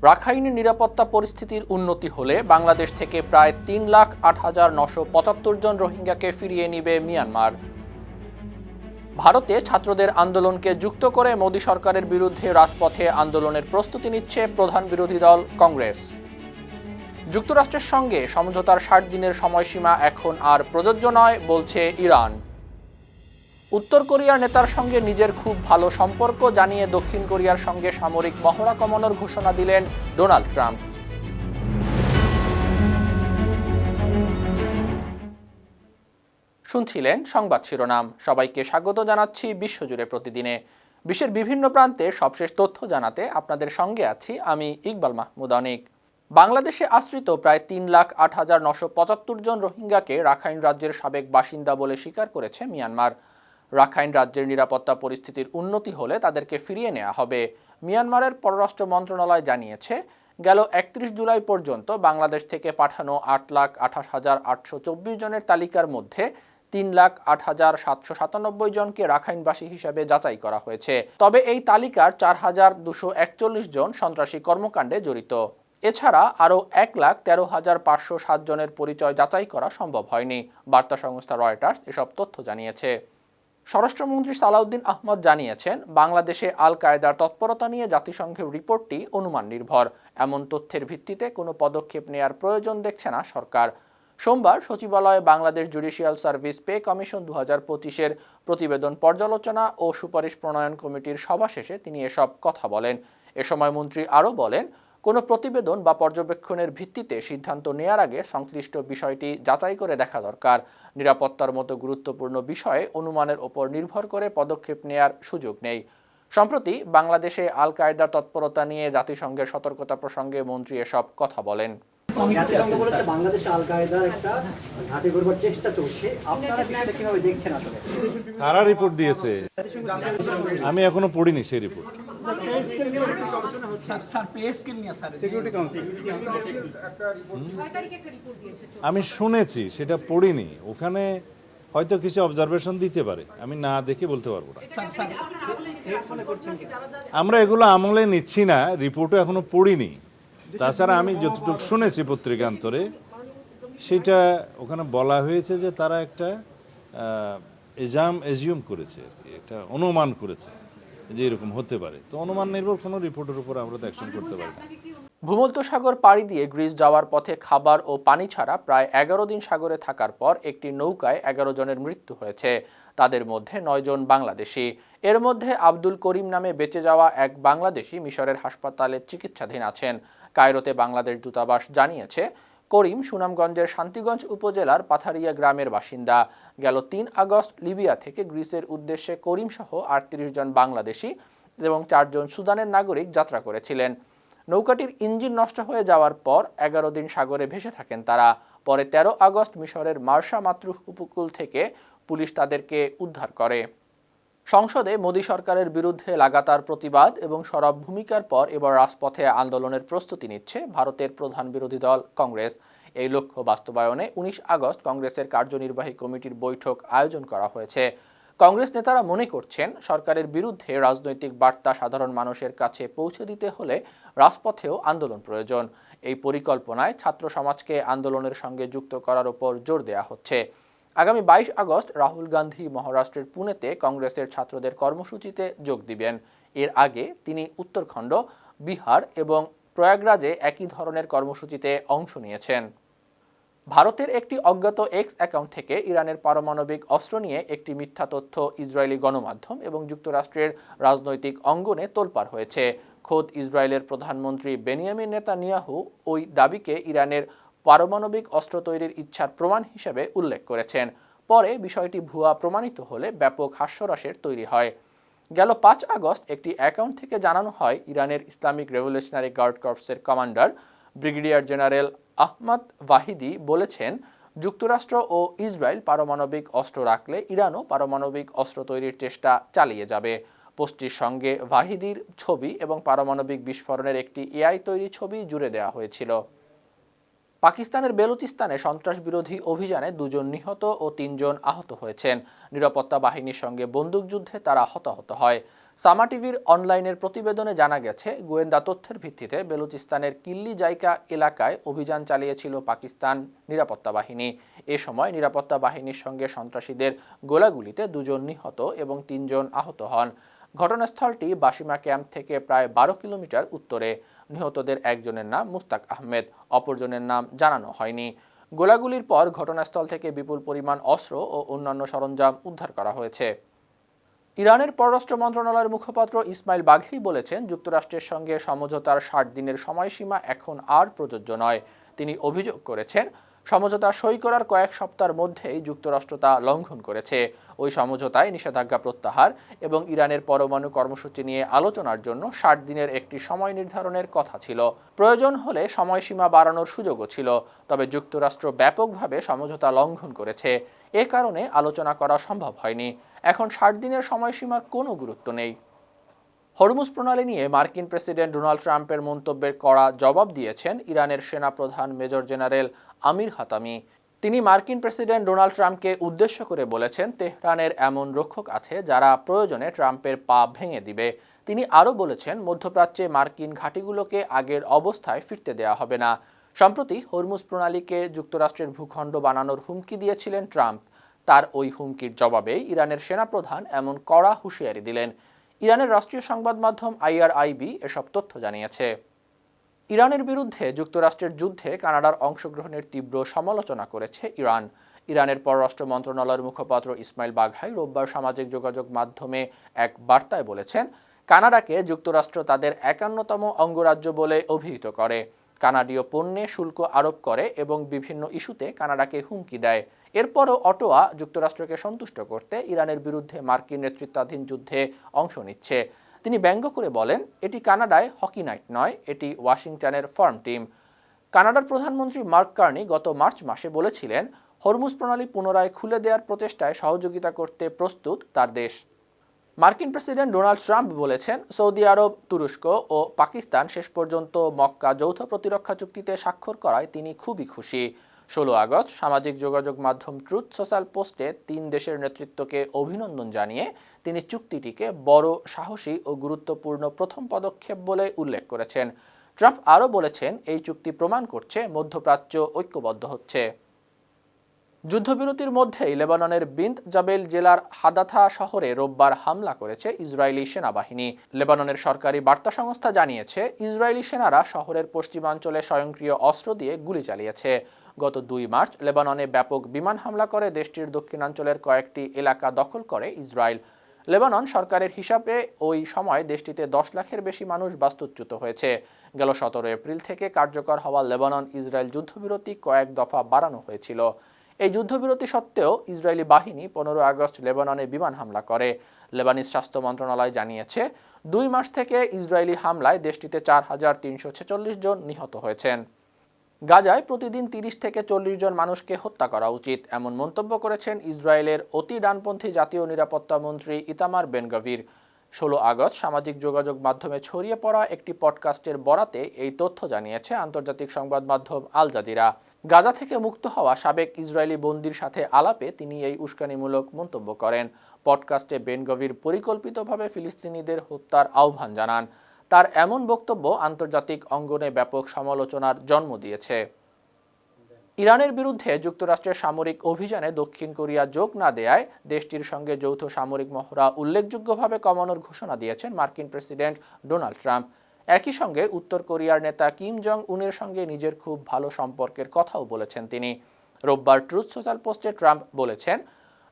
রাখাইনের নিরাপত্তা পরিস্থিতির উন্নতি হলে বাংলাদেশ থেকে প্রায় 3,08,975 জন রোহিঙ্গাকে ফিরিয়ে নিবে মিয়ানমার। ভারতে ছাত্রদের আন্দোলনকে যুক্ত করে মোদি সরকারের বিরুদ্ধে রাজপথে আন্দোলনের প্রস্তুতি নিচ্ছে প্রধান বিরোধী দল কংগ্রেস। যুক্তরাষ্ট্রের সঙ্গে সমঝোতার 60 দিনের সময়সীমা এখন আর প্রযোজ্য নয় বলছে ইরান। উত্তর কোরিয়ার নেতার সঙ্গে নিজের খুব ভালো সম্পর্ক জানিয়ে দক্ষিণ কোরিয়ার সঙ্গে সামরিক মহড়া কমানোর ঘোষণা দিলেন ডোনাল্ড ট্রাম্প। শুনছিলেন সংবাদ শিরোনাম। সবাইকে স্বাগত জানাচ্ছি বিশ্বজুড়ে প্রতিদিনে বিশ্বের বিভিন্ন প্রান্তে সবশেষ তথ্য জানাতে আপনাদের সঙ্গে আছি আমি ইকবাল মাহমুদ অনিক। বাংলাদেশে আশ্রিত প্রায় 3,08,975 জন রোহিঙ্গাকে রাখাইন রাজ্যের সাবেক বাসিন্দা বলে স্বীকার করেছে মিয়ানমার। রাখাইন রাজ্যের নিরাপত্তা পরিস্থিতির উন্নতি হলে তাদেরকে ফিরিয়ে নেওয়া হবে। মিয়ানমারের পররাষ্ট্র মন্ত্রণালয় জানিয়েছে, গেল 31 জুলাই পর্যন্ত বাংলাদেশ থেকে পাঠানো 8,28,824 জনের তালিকার মধ্যে 3,08,797 জনকে রাখাইনবাসী হিসেবে যাচাই করা হয়েছে। তবে এই তালিকার 4,241 জন সন্ত্রাসী কর্মকাণ্ডে জড়িত। এছাড়া আরও 1,13,507 জনের পরিচয় যাচাই করা সম্ভব হয়নি। বার্তা সংস্থা রয়টার্স এসব তথ্য জানিয়েছে। স্বরাষ্ট্রমন্ত্রী সালাউদ্দিন আহমদ জানিয়েছেন, বাংলাদেশে আল কায়েদার তৎপরতা নিয়ে জাতিসংঘের রিপোর্টটি অনুমান নির্ভর। এমন তথ্যের ভিত্তিতে কোনো পদক্ষেপ নেয়ার প্রয়োজন দেখছে না সরকার। সোমবার সচিবালয়ে Bangladesh judicial service pay commission 2025-এর প্রতিবেদন পর্যালোচনা ও সুপারিশ প্রণয়ন কমিটির সভা শেষে তিনি এসব কথা বলেন। এ সময় মন্ত্রী আরও বলেন, কোনো প্রতিবেদন বা পর্যবেক্ষণের ভিত্তিতে সিদ্ধান্ত নেয়ার আগে সংশ্লিষ্ট বিষয়টি যাচাই করে দেখা দরকার। নিরাপত্তার মতো গুরুত্বপূর্ণ বিষয়ে অনুমানের ওপর নির্ভর করে পদক্ষেপ নেয়ার সুযোগ নেই। সম্প্রতি বাংলাদেশে আল কায়েদার তৎপরতা নিয়ে জাতিসংঘের সতর্কতা প্রসঙ্গে মন্ত্রী এসব কথা বলেন। কারা রিপোর্ট দিয়েছে আমি এখনো পড়িনি সেই রিপোর্ট। আমি শুনেছি, সেটা পড়িনি। ওখানে হয়তো কিছু অবজারভেশন দিতে পারে, আমি না দেখে বলতে পারবো না। আমরা এগুলো আমলে নিচ্ছি না, রিপোর্টও এখনো পড়িনি। তাছাড়া আমি যতটুকু শুনেছি পত্রিকান্তরে, সেটা ওখানে বলা হয়েছে যে তারা একটা এজিউম করেছে আর কি, একটা অনুমান করেছে যে এরকম হতে পারে। তো অনুমান নির্ভর কোনো রিপোর্টের উপর আমরা তো অ্যাকশন করতে পারি না। ভূমধ্যসাগর পাড়ি দিয়ে গ্রিস যাওয়ার পথে খাবার ও পানি ছাড়া প্রায় 11 দিন সাগরে থাকার পর একটি নৌকায় 11 জনের মৃত্যু হয়েছে। তাদের মধ্যে 9 জন বাংলাদেশি। এর মধ্যে আব্দুল করিম নামে বেঁচে যাওয়া এক বাংলাদেশি মিশরের হাসপাতালে চিকিৎসাধীন আছেন। কায়রোতে বাংলাদেশ দূতাবাস জানিয়েছে, করিম সুনামগঞ্জের শান্তিগঞ্জ উপজেলার পাথারিয়া গ্রামের বাসিন্দা। গেল 3 আগস্ট লিবিয়া থেকে গ্রিসের উদ্দেশ্যে করিম সহ 38 জন বাংলাদেশি এবং 4 জন সুদানের নাগরিক যাত্রা করেছিলেন। নৌকাটির ইঞ্জিন নষ্ট হয়ে যাওয়ার পর 11 দিন সাগরে ভেসে থাকেন তারা। পরে 13 আগস্ট মিশরের মার্শা মাতরুহ উপকূল থেকে পুলিশ তাদেরকে উদ্ধার করে। সংসদে মোদি সরকারের বিরুদ্ধে লাগাতার প্রতিবাদ এবং সরব ভূমিকার পর এবার রাজপথে আন্দোলনের প্রস্তুতি নিচ্ছে ভারতের প্রধান বিরোধী দল কংগ্রেস। এই লক্ষ্য বাস্তবায়নে 19 আগস্ট কংগ্রেসের কার্যনির্বাহী কমিটির বৈঠক আয়োজন করা হয়েছে। কংগ্রেস নেতারা মনে করছেন, সরকারের বিরুদ্ধে রাজনৈতিক বার্তা সাধারণ মানুষের কাছে পৌঁছে দিতে হলে রাজপথেও আন্দোলন প্রয়োজন। এই পরিকল্পনায় ছাত্র সমাজকে আন্দোলনের সঙ্গে যুক্ত করার উপর জোর দেওয়া হচ্ছে। আগামী 22 আগস্ট রাহুল গান্ধী মহারাষ্ট্রের পুনেতে কংগ্রেসের ছাত্রদের কর্মসূচিতে যোগ দিবেন। এর আগে তিনি উত্তরাখণ্ড, বিহার এবং প্রয়াগরাজে একই ধরনের কর্মসূচিতে অংশ নিয়েছেন। ভারতের একটি অজ্ঞাত এক্স অ্যাকাউন্ট থেকে ইরানের পারমাণবিক অস্ত্র নিয়ে একটি মিথ্যা তথ্য ইসরায়েলি গণমাধ্যম এবং যুক্তরাষ্ট্রের রাজনৈতিক অঙ্গনে তোলপাড় হয়েছে। খোদ ইসরায়েলের প্রধানমন্ত্রী বেনিয়ামিন নেতানিয়াহু ওই দাবিকে ইরানের পারমাণবিক অস্ত্র তৈরির ইচ্ছার প্রমাণ হিসেবে উল্লেখ করেছেন। পরে বিষয়টি ভুয়া প্রমাণিত হলে ব্যাপক হাস্যরসের তৈরি হয়। গেল 5 আগস্ট একটি অ্যাকাউন্ট থেকে জানানো হয়, ইরানের ইসলামিক রেভলিউশনারি গার্ড কর্পসের commander brigadier general Ahmad Vahidi বলেছেন, যুক্তরাষ্ট্র ও ইসরায়েল পারমাণবিক অস্ত্র রাখলে ইরানও পারমাণবিক অস্ত্র তৈরির চেষ্টা চালিয়ে যাবে। পোস্টটির সঙ্গে ওয়াহিদির ছবি এবং পারমাণবিক বিস্ফোরণের একটি এআই তৈরি ছবি জুড়ে দেওয়া হয়েছিল। পাকিস্তানের বেলুচিস্তানে সন্ত্রাস বিরোধী অভিযানে 2 জন নিহত ও 3 জন আহত হয়েছেন। নিরাপত্তা বাহিনীর সঙ্গে বন্দুকযুদ্ধে তারা হতাহত হয়। সামা টিভির অনলাইনের প্রতিবেদনে জানা গেছে, গোয়েন্দা তথ্যের ভিত্তিতে বেলুচিস্তানের কিল্লি জাইকা এলাকায় অভিযান চালিয়েছিল পাকিস্তান নিরাপত্তা বাহিনী। এ সময় নিরাপত্তা বাহিনীর সঙ্গে সন্ত্রাসীদের গোলাগুলিতে 2 জন নিহত এবং 3 জন আহত হন। ঘটনাস্থলটি বাসিমা ক্যাম্প থেকে প্রায় 12 কিলোমিটার উত্তরে। নিহতদের একজনের নাম মুস্তাক আহমেদ, অপরজনের নাম জানানো হয়নি। গোলাগুলির পর ঘটনাস্থল থেকে বিপুল পরিমাণ অস্ত্র ও অন্যান্য সরঞ্জাম উদ্ধার করা হয়েছে। ইরানের পররাষ্ট্র মন্ত্রণালয়ের মুখপাত্র ইসমাইল বাঘেই বলেছেন, যুক্তরাষ্ট্রের সঙ্গে সমঝোতার 60 দিনের সময়সীমা এখন আর প্রযোজ্য নয়। তিনি অভিযোগ করেছেন, সমঝোতা সই করার কয়েক সপ্তাহের মধ্যেই যুক্তরাষ্ট্র তা লঙ্ঘন করেছে। ওই সমঝোতায় নিষেধাজ্ঞা প্রত্যাহার এবং ইরানের পরমাণু কর্মসূচি নিয়ে আলোচনার জন্য 60 দিনের একটি সময় নির্ধারণের কথা ছিল। প্রয়োজন হলে সময়সীমা বাড়ানোর সুযোগও ছিল, তবে যুক্তরাষ্ট্র ব্যাপকভাবে সমঝোতা লঙ্ঘন করেছে। এ কারণে আলোচনা করা সম্ভব হয়নি। এখন 60 দিনের সময়সীমার কোনো গুরুত্ব নেই। হরমুজ প্রণালী নিয়ে মার্কিন প্রেসিডেন্ট ডোনাল্ড ট্রাম্পের মন্তব্যের কড়া জবাব দিয়েছেন ইরানের সেনাপ্রধান মেজর জেনারেল আমির হাতামি। তিনি মার্কিন প্রেসিডেন্ট ডোনাল্ড ট্রাম্পকে উদ্দেশ্য করে বলেছেন, তেহরানের এমন রক্ষক আছে যারা প্রয়োজনে ট্রাম্পের পা ভেঙে দিবে। তিনি আরও বলেছেন, মধ্যপ্রাচ্যে মার্কিন ঘাঁটিগুলোকে আগের অবস্থায় ফিরতে দেওয়া হবে না। সম্প্রতি হরমুজ প্রণালীকে যুক্তরাষ্ট্রের ভূখণ্ড বানানোর হুমকি দিয়েছিলেন ট্রাম্প। তার ওই হুমকির জবাবেই ইরানের সেনাপ্রধান এমন কড়া হুঁশিয়ারি দিলেন। ইরানের রাষ্ট্রীয় সংবাদ মাধ্যম IRIB এসব তথ্য জানিয়েছে। ইরানের বিরুদ্ধে যুক্তরাষ্ট্রের যুদ্ধে কানাডার অংশগ্রহণের তীব্র সমালোচনা করেছে ইরান। ইরানের পররাষ্ট্র মন্ত্রণালয়ের মুখপাত্র ইসমাইল বাঘাই রোববার সামাজিক যোগাযোগ মাধ্যমে এক বার্তায় বলেছেন, কানাডাকে যুক্তরাষ্ট্র তাদের 51তম অঙ্গরাজ্য বলে অভিহিত করে, কানাডীয় পণ্যে শুল্ক আরোপ করে এবং বিভিন্ন ইস্যুতে কানাডাকে হুমকি দেয়। এরপরও অটোয়া যুক্তরাষ্ট্রকে সন্তুষ্ট করতে ইরানের বিরুদ্ধে মার্কিন নেতৃত্বাধীন যুদ্ধে অংশ নিচ্ছে। তিনি ব্যঙ্গ করে বলেন, এটি কানাডায় হকি নাইট নয়, এটি ওয়াশিংটনের ফার্ম টিম। কানাডার প্রধানমন্ত্রী মার্ক কার্নি গত মার্চ মাসে বলেছিলেন, হরমুজ প্রণালী পুনরায় খুলে দেওয়ার প্রচেষ্টায় সহযোগিতা করতে প্রস্তুত তার দেশ। মার্কিন প্রেসিডেন্ট ডোনাল্ড ট্রাম্প বলেছেন, সৌদি আরব, তুরস্ক ও পাকিস্তান শেষ পর্যন্ত মক্কা যৌথ প্রতিরক্ষা চুক্তিতে স্বাক্ষর করায় তিনি খুবই খুশি। 16 আগস্ট সামাজিক যোগাযোগ মাধ্যম ট্রুথ সোশ্যাল পোস্টে 3 দেশের নেতৃত্বকে অভিনন্দন জানিয়ে তিনি চুক্তিটিকে বড়, সাহসী ও গুরুত্বপূর্ণ প্রথম পদক্ষেপ বলে উল্লেখ করেছেন। ট্রাম্প আরও বলেছেন, এই চুক্তি প্রমাণ করছে মধ্যপ্রাচ্য ঐক্যবদ্ধ হচ্ছে। যুদ্ধবিরতির মধ্যেই লেবাননের বিন্ত জাবেল জেলার হাদাথা শহরে রোববার হামলা করেছে ইসরায়েলি সেনাবাহিনী। লেবাননের সরকারি বার্তা সংস্থা জানিয়েছে, ইসরায়েলি সেনারা শহরের পশ্চিমাঞ্চলে স্বয়ংক্রিয় অস্ত্র দিয়ে গুলি চালিয়েছে। গত 2 মার্চ লেবাননে ব্যাপক বিমান হামলা করে দেশটির দক্ষিণাঞ্চলের কয়েকটি এলাকা দখল করে ইসরায়েল। লেবানন সরকারের হিসাবে ওই সময় দেশটিতে 10 লাখের বেশি মানুষ বাস্তুচ্যুত হয়েছে। গেল 17 এপ্রিল থেকে কার্যকর হওয়া লেবানন ইসরায়েল যুদ্ধবিরতি কয়েক দফা বাড়ানো হয়েছিল। এই যুদ্ধবিরতি সত্ত্বেও ইসরায়েলি বাহিনী 15 আগস্ট লেবাননে বিমান হামলা করে। লেবানিজ স্বাস্থ্য মন্ত্রণালয় জানিয়েছে, 2 মার্চ থেকে ইসরায়েলি হামলায় দেশটিতে 4346 জন নিহত হয়েছেন। গাজায় প্রতিদিন 30 থেকে 40 জন মানুষকে হত্যা করা উচিত, এমন মন্তব্য করেছেন ইসরায়েলের অতি ডানপন্থী জাতীয় নিরাপত্তা মন্ত্রী ইতামার বেন-গভির। 16 আগস্ট সামাজিক যোগাযোগ মাধ্যমে ছড়িয়ে পড়া একটি পডকাস্টের বরাতে এই তথ্য জানিয়েছে আন্তর্জাতিক সংবাদ মাধ্যম আল জাজিরা। গাজা থেকে মুক্ত হওয়া সাবেক ইসরায়েলি বন্দীর সাথে আলাপে তিনি এই উস্কানিমূলক মন্তব্য করেন। পডকাস্টে বেন-গভির পরিকল্পিতভাবে ফিলিস্তিনিদের হত্যার আহ্বান জানান। তার এমন বক্তব্য আন্তর্জাতিক অঙ্গনে ব্যাপক সমালোচনার জন্ম দিয়েছে। ইরানের বিরুদ্ধে যুক্তরাষ্ট্রের সামরিক অভিযানে দক্ষিণ কোরিয়া যোগ না দেয়ায় দেশটির সঙ্গে যৌথ সামরিক মহড়া উল্লেখযোগ্যভাবে কমানোর ঘোষণা দিয়েছেন মার্কিন প্রেসিডেন্ট ডোনাল্ড ট্রাম্প। একই সঙ্গে উত্তর কোরিয়ার নেতা কিম জং উনের সঙ্গে নিজের খুব ভালো সম্পর্কের কথাও বলেছেন তিনি। রোববার ট্রুথ সোশ্যাল পোস্টে ট্রাম্প বলেছেন,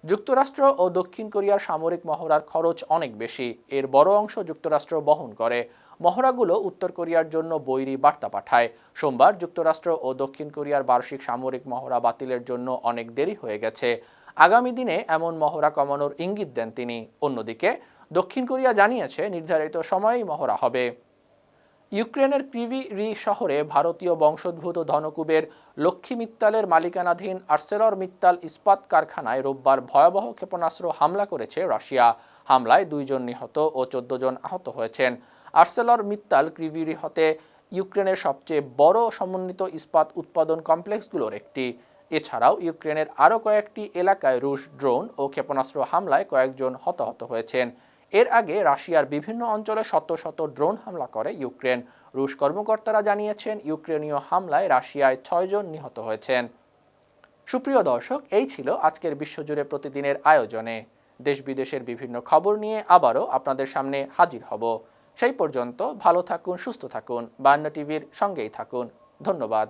যুক্তরাষ্ট্র ও দক্ষিণ কোরিয়ার সামরিক মহড়ার খরচ অনেক বেশি, এর বড় অংশ যুক্তরাষ্ট্র বহন করে। মহড়াগুলো উত্তর কোরিয়ার জন্য বৈরী বার্তা পাঠায়। সোমবার যুক্তরাষ্ট্র ও দক্ষিণ কোরিয়ার বার্ষিক সামরিক মহড়া বাতিলের জন্য অনেক দেরি হয়ে গেছে। আগামী দিনে এমন মহড়া কমানোর ইঙ্গিত দেন তিনি। অন্যদিকে দক্ষিণ কোরিয়া জানিয়েছে, নির্ধারিত সময়েই মহড়া হবে। ইউক্রেনের ক্রিভি রি শহরে ভারতীয় বংশোদ্ভূত ধনকুবের লক্ষ্মী মিত্তালের মালিকানাধীন আর্সেলর মিত্তাল ইস্পাত কারখানায় রোববার ভয়াবহ ক্ষেপণাস্ত্র হামলা করেছে রাশিয়া। হামলায় 2 জন নিহত ও 14 জন আহত হয়েছেন। আর্সেলর মিত্তাল ক্রিভি হতে ইউক্রেনের সবচেয়ে বড় সমন্বিত ইস্পাত উৎপাদন কমপ্লেক্সগুলোর একটি। এছাড়াও ইউক্রেনের আরও কয়েকটি এলাকায় রুশ ড্রোন ও ক্ষেপণাস্ত্র হামলায় কয়েকজন হতাহত হয়েছেন। এর আগে রাশিয়ার বিভিন্ন অঞ্চলে শত শত ড্রোন হামলা করে ইউক্রেন। রুশ কর্মকর্তারা জানিয়েছেন, ইউক্রেনীয় হামলায় রাশিয়ায় 6 জন নিহত হয়েছেন। সুপ্রিয় দর্শক, এই ছিল আজকের বিশ্বজুড়ে প্রতিদিনের আয়োজনে। দেশ বিদেশের বিভিন্ন খবর নিয়ে আবারও আপনাদের সামনে হাজির হব। সেই পর্যন্ত ভালো থাকুন, সুস্থ থাকুন, বায়ান্নর টিভির সঙ্গেই থাকুন। ধন্যবাদ।